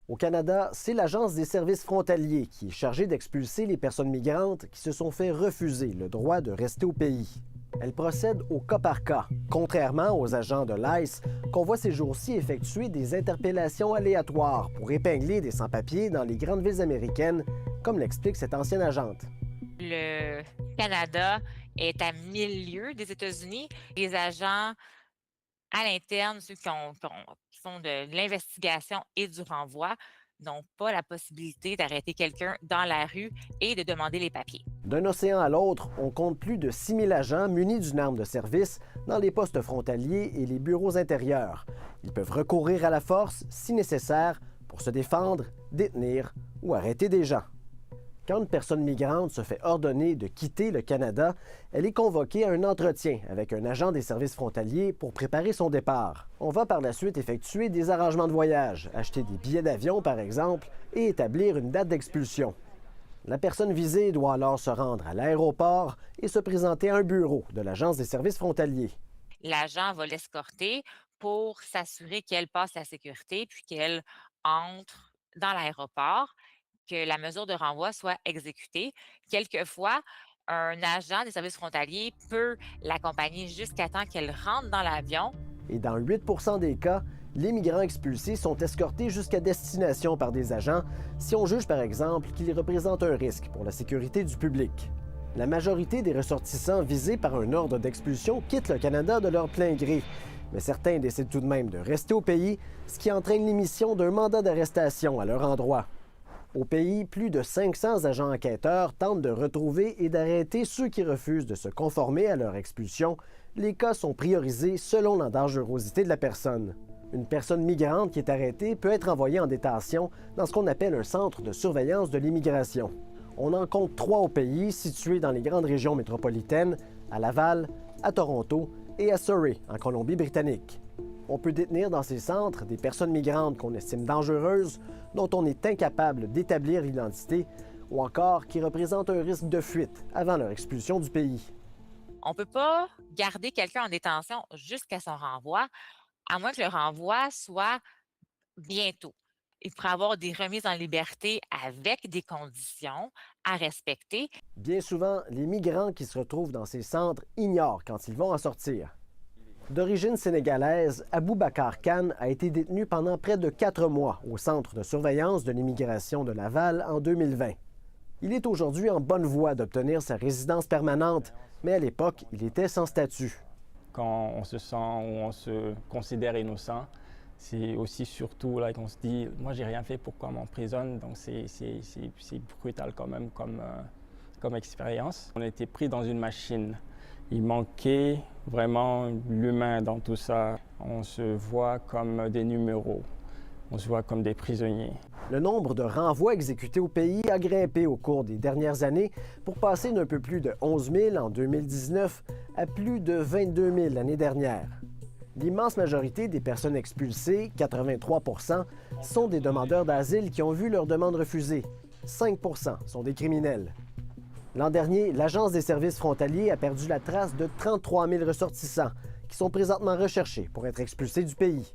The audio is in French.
Au Canada, c'est l'Agence des services frontaliers qui est chargée d'expulser les personnes migrantes qui se sont fait refuser le droit de rester au pays. Elle procède au cas par cas, contrairement aux agents de l'ICE qu'on voit ces jours-ci effectuer des interpellations aléatoires pour épingler des sans-papiers dans les grandes villes américaines, comme l'explique cette ancienne agente. Le Canada est à 1000 lieues des États-Unis. Les agents à l'interne, ceux qui font de l'investigation et du renvoi, n'ont pas la possibilité d'arrêter quelqu'un dans la rue et de demander les papiers. D'un océan à l'autre, on compte plus de 6000 agents munis d'une arme de service dans les postes frontaliers et les bureaux intérieurs. Ils peuvent recourir à la force, si nécessaire, pour se défendre, détenir ou arrêter des gens. Quand une personne migrante se fait ordonner de quitter le Canada, elle est convoquée à un entretien avec un agent des services frontaliers pour préparer son départ. On va par la suite effectuer des arrangements de voyage, acheter des billets d'avion par exemple, et établir une date d'expulsion. La personne visée doit alors se rendre à l'aéroport et se présenter à un bureau de l'Agence des services frontaliers. L'agent va l'escorter pour s'assurer qu'elle passe la sécurité puis qu'elle entre dans l'aéroport, que la mesure de renvoi soit exécutée. Quelquefois, un agent des services frontaliers peut l'accompagner jusqu'à temps qu'elle rentre dans l'avion. Et dans 8 des cas, les migrants expulsés sont escortés jusqu'à destination par des agents si on juge par exemple qu'ils représentent un risque pour la sécurité du public. La majorité des ressortissants visés par un ordre d'expulsion quittent le Canada de leur plein gré, mais certains décident tout de même de rester au pays, ce qui entraîne l'émission d'un mandat d'arrestation à leur endroit. Au pays, plus de 500 agents enquêteurs tentent de retrouver et d'arrêter ceux qui refusent de se conformer à leur expulsion. Les cas sont priorisés selon la dangerosité de la personne. Une personne migrante qui est arrêtée peut être envoyée en détention dans ce qu'on appelle un centre de surveillance de l'immigration. On en compte 3 au pays, situés dans les grandes régions métropolitaines, à Laval, à Toronto et à Surrey, en Colombie-Britannique. On peut détenir dans ces centres des personnes migrantes qu'on estime dangereuses, dont on est incapable d'établir l'identité, ou encore qui représentent un risque de fuite avant leur expulsion du pays. On ne peut pas garder quelqu'un en détention jusqu'à son renvoi, à moins que le renvoi soit bientôt. Il pourrait y avoir des remises en liberté avec des conditions à respecter. Bien souvent, les migrants qui se retrouvent dans ces centres ignorent quand ils vont en sortir. D'origine sénégalaise, Aboubacar Khan a été détenu pendant près de 4 mois au Centre de surveillance de l'immigration de Laval en 2020. Il est aujourd'hui en bonne voie d'obtenir sa résidence permanente, mais à l'époque, il était sans statut. Quand on se sent ou on se considère innocent, c'est aussi surtout là qu'on se dit « moi j'ai rien fait, pourquoi on m'emprisonne ?» Donc c'est brutal quand même comme expérience. On a été pris dans une machine. Il manquait vraiment l'humain dans tout ça. On se voit comme des numéros, on se voit comme des prisonniers. Le nombre de renvois exécutés au pays a grimpé au cours des dernières années pour passer d'un peu plus de 11 000 en 2019 à plus de 22 000 l'année dernière. L'immense majorité des personnes expulsées, 83 sont des demandeurs d'asile qui ont vu leur demande refusée. 5 sont des criminels. L'an dernier, l'Agence des services frontaliers a perdu la trace de 33 000 ressortissants qui sont présentement recherchés pour être expulsés du pays.